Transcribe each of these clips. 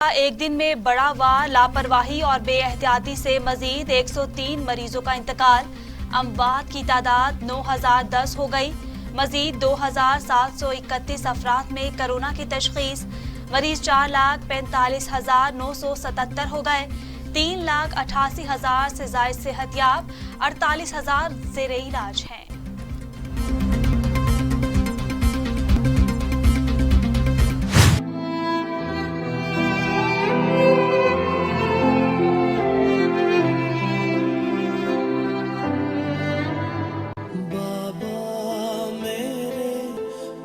एक दिन में बड़ा वार, लापरवाही और बेएहतियाती से मजीद 103 मरीजों का इंतकाल। अमवात की तादाद 9010 हो गई। मजीद 2731 अफराद में कोरोना की तशखीस। मरीज 4,45,977 हो गए। 3,88,000 से जायद सेहतयाब, 48,000 ज़ेरे इलाज हैं।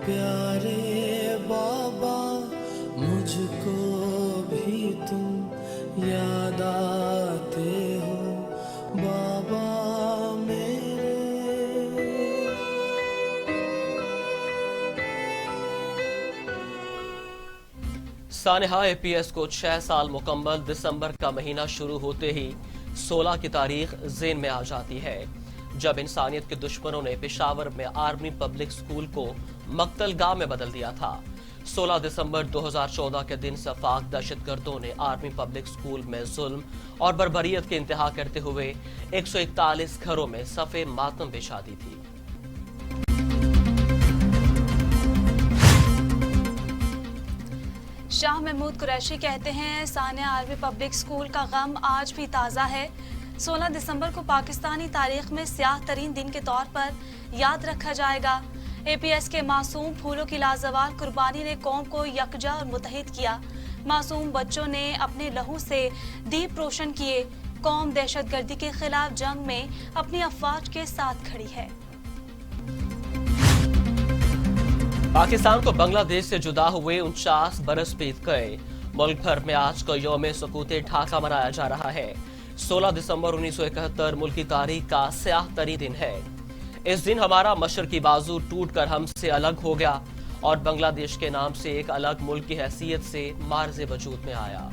प्यारे बाबा, मुझको भी तुम याद आते हो बाबा मेरे। सानेहा एपीएस को 6 साल मुकम्मल। दिसंबर का महीना शुरू होते ही 16 की तारीख ज़हन में आ जाती है, जब इंसानियत के दुश्मनों ने पेशावर में आर्मी पब्लिक स्कूल को मक्तलगाह में बदल दिया था। 16 दिसंबर 2014 के दिन सफाक दहशतगर्दों ने आर्मी पब्लिक स्कूल में जुल्म और बर्बरियत के इंतहा करते हुए 141 घरों में सफ़े मातम बिछा दी थी। शाह महमूद कुरैशी कहते हैं, सानिया आर्मी पब्लिक स्कूल का गम आज भी ताज़ा है। 16 दिसंबर को पाकिस्तानी तारीख में स्याह तरीन दिन के तौर पर याद रखा जाएगा। एपीएस के मासूम फूलों की लाजवाल कुर्बानी ने कौम को यकजा और मुत्तहिद किया। मासूम बच्चों ने अपने लहू से दीप रोशन किए। कौम दहशतगर्दी के खिलाफ जंग में अपनी अफवाज के साथ खड़ी है। पाकिस्तान को बांग्लादेश से जुदा हुए 49 बरस बीत गए। मुल्क भर में आज को यौम सुकूत ढाका मनाया जा रहा है। 16 दिसंबर 1971 मुल्क की तारीख का स्याह तरीन दिन है। इस दिन हमारा मशरकी बाजू टूटकर हमसे अलग हो गया और बांग्लादेश के नाम से एक अलग मुल्क की हैसियत से मार्ज़े वजूद में आया।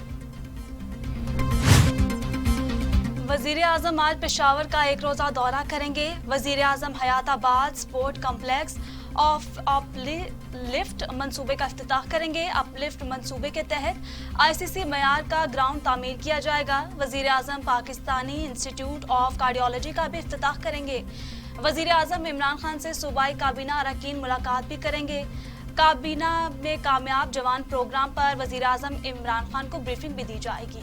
वजीर आजम आज पेशावर का एक रोजा दौरा करेंगे। वजीर आजम Hayatabad sport complex of uplift मंसूबे का इफ्तिताह करेंगे। अपलिफ्ट मंसूबे के तहत आईसीसी मयार का ग्राउंड तामीर किया जाएगा। वजीर आजम पाकिस्तानी इंस्टीट्यूट ऑफ कार्डियोलॉजी का भी इफ्तिताह करेंगे। वजीर आजम इमरान खान से सूबाई काबीना अरकान मुलाकात भी करेंगे। काबीना में कामयाब जवान प्रोग्राम पर वजीर आजम इमरान खान को ब्रीफिंग भी दी जाएगी।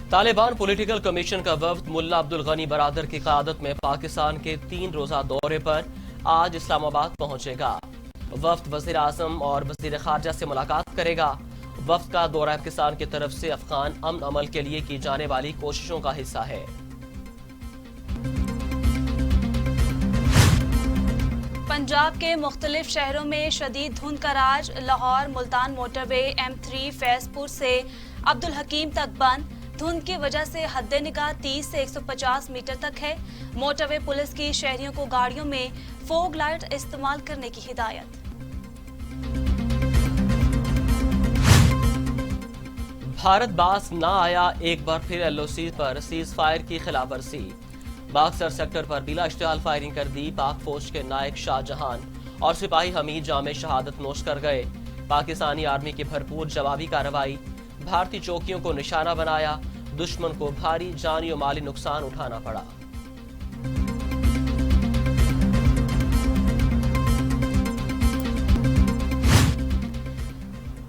तालिबान पॉलिटिकल कमीशन का वफ्द मुल्ला अब्दुल गनी बरादर की क़यादत में पाकिस्तान के 3 रोजा दौरे पर आज इस्लामाबाद पहुंचेगा। वफ्द वज़ीर आज़म और वज़ीर ख़ारजा से मुलाकात करेगा। वफ्द का दौरा पाकिस्तान की तरफ से अफगान अमन अमल के लिए की जाने वाली कोशिशों का हिस्सा है। पंजाब के मुख्तलिफ शहरों में शदीद धुंध का राज। लाहौर मुल्तान मोटरवे M3 फैजपुर से अब्दुल हकीम तक बंद। धुंध की वजह से हद्दे निगाह 30 से 150 मीटर तक है। मोटरवे पुलिस की शहरियों को गाड़ियों में फोग लाइट इस्तेमाल करने की हिदायत। भारत बास ना आया, एक बार फिर LOC पर सीज फायर की खिलाफवर्जी। बाक्सर सेक्टर पर बिला इश्तिहाल फायरिंग कर दी। पाक फौज के नायक शाहजहान और सिपाही हमीद जामे शहादत नोश कर गए। पाकिस्तानी आर्मी की भरपूर जवाबी कार्रवाई। भारतीय चौकियों को निशाना बनाया। दुश्मन को भारी जानी और माली नुकसान उठाना पड़ा।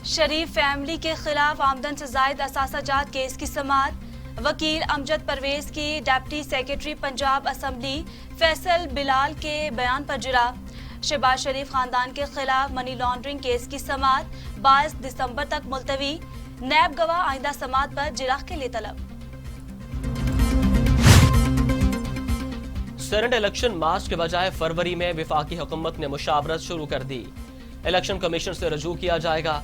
शरीफ फैमिली के खिलाफ आमदन से जायद असासाजात केस की समाअत। वकील अमजद परवेज की deputy secretary Punjab assembly Faisal Bilal के बयान पर जिरा। शहबाज शरीफ खानदान के खिलाफ मनी लॉन्ड्रिंग केस की समाअत 22 दिसंबर तक मुलतवी। नैब गवाह आइंदा समाअत पर जिराह के लिए तलब। सेनेट इलेक्शन मार्च के बजाय फरवरी में विफाकी हुकूमत ने मुशावरत शुरू कर दी। इलेक्शन कमीशन से रजू किया जाएगा।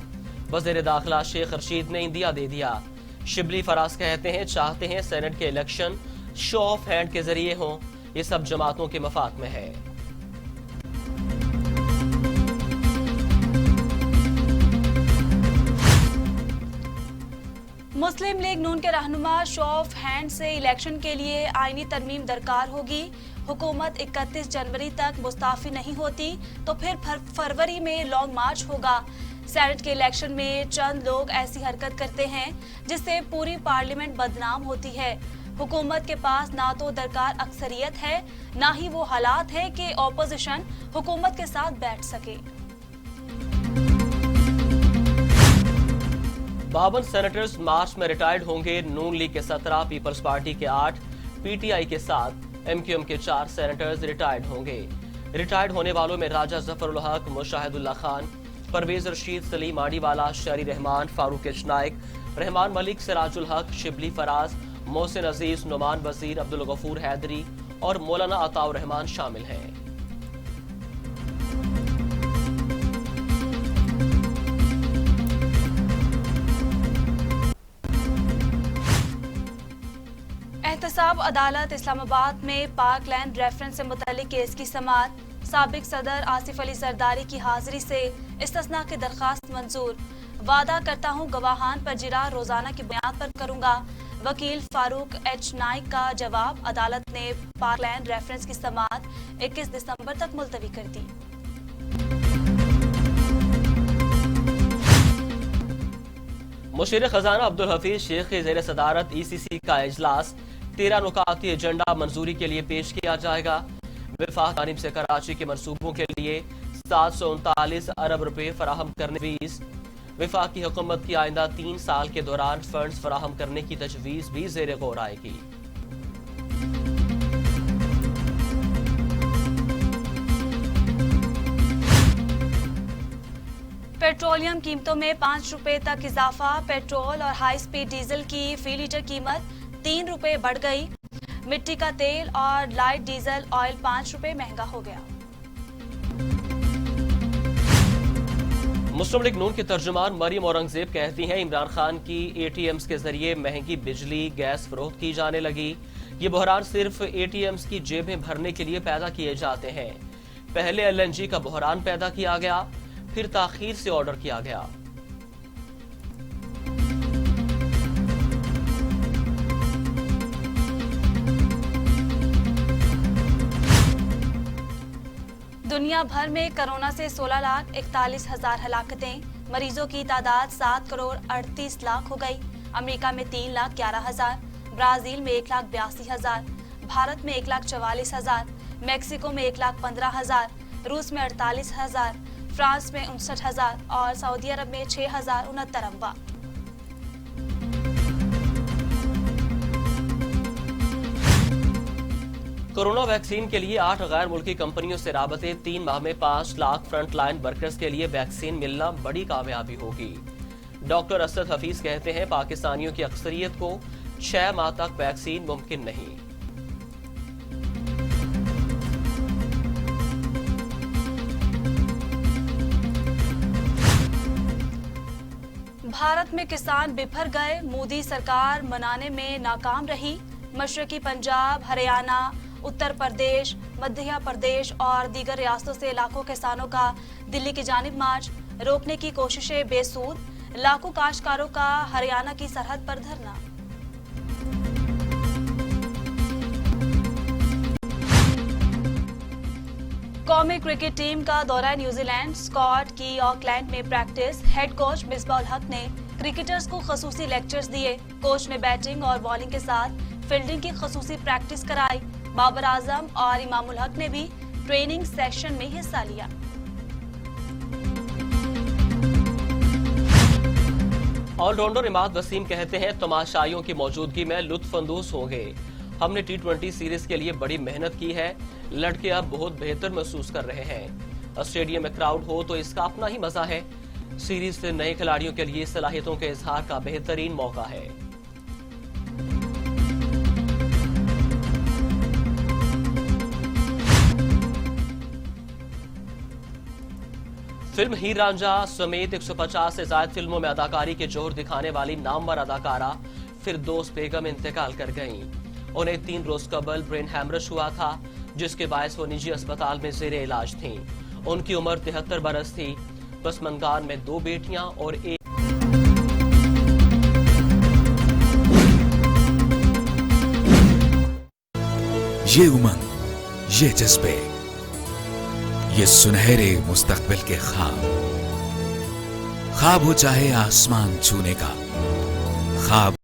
वज़ीर दाखिला शेख रशीद ने इंदिया दे दिया। शिबली फराज कहते हैं, चाहते हैं सेनेट के इलेक्शन शो ऑफ हैंड के जरिए हों। ये सब जमातों के मफाद में है। मुस्लिम लीग नून के रहनुमा शो ऑफ हैंड से इलेक्शन के लिए आईनी तरमीम दरकार होगी। हुकूमत 31 जनवरी तक मुस्ताफी नहीं होती तो फिर फरवरी में लॉन्ग मार्च होगा। सेनेट के इलेक्शन में चंद लोग ऐसी हरकत करते हैं जिससे पूरी पार्लियामेंट बदनाम होती है। हुकूमत के पास ना तो दरकार अक्सरियत है, ना ही वो हालात है कि ऑपोजिशन हुकूमत के साथ बैठ सके। 52 सेनेटर्स मार्च में रिटायर्ड होंगे। नून लीग के 17, पीपल्स पार्टी के 8, पीटीआई के 7, एमक्यूएम के 4 सेनेटर्स रिटायर्ड होंगे। रिटायर्ड होने वालों में राजा जफरुल हक, मुशाहिदुल्ला खान, परवेज रशीद, सलीम आडीवाला, शरी रहमान, फारूक इशनाइक, रहमान मलिक, सिराजुल हक, शिबली फराज, मोहसिन अजीज, नुमान वजीर, अब्दुल गफूर हैदरी और मौलाना अताउर रहमान शामिल हैं। एहतसाब अदालत इस्लामाबाद में पाक लैंड रेफरेंस से मुतल्लिक केस की समाअत। साबिक सदर आसिफ अली जरदारी की हाजिरी से इस्तिस्ना की दरखास्त मंजूर। वादा करता हूँ गवाहान पर जिरा रोजाना की बुनियाद पर करूंगा। वकील फारूक एच नाइक का जवाब। अदालत ने पाक लैंड रेफरेंस की समाअत 21 दिसंबर तक मुलतवी कर दी। मुशीर खजाना अब्दुल हफीज शेख के जेर सदारत ECC का इजलास 13 नुकाती एजेंडा मंजूरी के लिए पेश किया जाएगा। वफाक जानिब से कराची के मनसूबों के लिए 739 अरब रुपए फराहम करने फीस। वफाक की हुकूमत की आइंदा 3 साल के दौरान फंड्स फराहम करने की तजवीज भी जेर गौर आएगी। पेट्रोलियम कीमतों में 5 रुपए तक इजाफा। पेट्रोल और हाई स्पीड डीजल की फी लीटर कीमत 3 रुपए बढ़ गई। मिट्टी का तेल और लाइट डीजल ऑयल 5 रुपए महंगा हो गया। मुस्लिम लीग नून की तर्जुमान मरियम औरंगजेब कहती हैं इमरान खान की ATMs के जरिए महंगी बिजली गैस फरोख्त की जाने लगी। ये बहरान सिर्फ ATMs की जेबें भरने के लिए पैदा किए जाते हैं। पहले LNG का बहरान पैदा किया गया, फिर ताखीर से ऑर्डर किया गया। दुनिया भर में कोरोना से 16,41,000 हलाकतें। मरीजों की तादाद 7 करोड़ 38 लाख हो गई। अमेरिका में 3,11,000, ब्राजील में 1,82,000, भारत में 1,44,000, मैक्सिको में 1,15,000, रूस में 48,000, फ्रांस में 59,000 और सऊदी अरब में 6,069 अमवात। कोरोना वैक्सीन के लिए 8 गैर मुल्की कंपनियों से राबते। 3 माह में 5 लाख फ्रंट लाइन वर्कर्स के लिए वैक्सीन मिलना बड़ी कामयाबी होगी। डॉक्टर असद हफीज कहते हैं पाकिस्तानियों की अक्सरियत को 6 माह तक वैक्सीन मुमकिन नहीं। भारत में किसान बिफर गए। मोदी सरकार मनाने में नाकाम रही। मशरकी पंजाब, हरियाणा, उत्तर प्रदेश, मध्य प्रदेश और दीगर रियासतों से लाखों किसानों का दिल्ली की जानिब मार्च। रोकने की कोशिशें बेसूद। लाखों काश्तकारों का हरियाणा की सरहद पर धरना। कौमी क्रिकेट टीम का दौरा न्यूजीलैंड। स्कॉट की ऑकलैंड में प्रैक्टिस। हेड कोच मिसबाह हक ने क्रिकेटर्स को खसूसी लेक्चर्स दिए। कोच ने बैटिंग और बॉलिंग के साथ फील्डिंग की खसूसी प्रैक्टिस कराई। बाबर आजम और इमामुल हक ने भी ट्रेनिंग सेशन में हिस्सा लिया। ऑलराउंडर इमाद वसीम कहते हैं तमाशाइयों की मौजूदगी में लुत्फानंदोज होंगे। हमने T20 सीरीज के लिए बड़ी मेहनत की है। लड़के अब बहुत बेहतर महसूस कर रहे हैं। स्टेडियम में क्राउड हो तो इसका अपना ही मजा है। सीरीज से नए खिलाड़ियों के लिए सलाहियतों के इजहार का बेहतरीन मौका है। फिल्म हीर रांझा समेत 150 से ज्यादा फिल्मों में अदाकारी के जोर दिखाने वाली नामवर अदाकारा फिरदौस बेगम इंतकाल कर गईं। उन्हें 3 रोज कबल ब्रेन हैमरेज हुआ था, जिसके बायस वो निजी अस्पताल में जेर इलाज थीं। उनकी उम्र 73 बरस थी। पसमंगान में 2 बेटियां और एक ये उमंग ये जज्बे, ये सुनहरे मुस्तकबिल के ख्वाब हो चाहे आसमान छूने का ख्वाब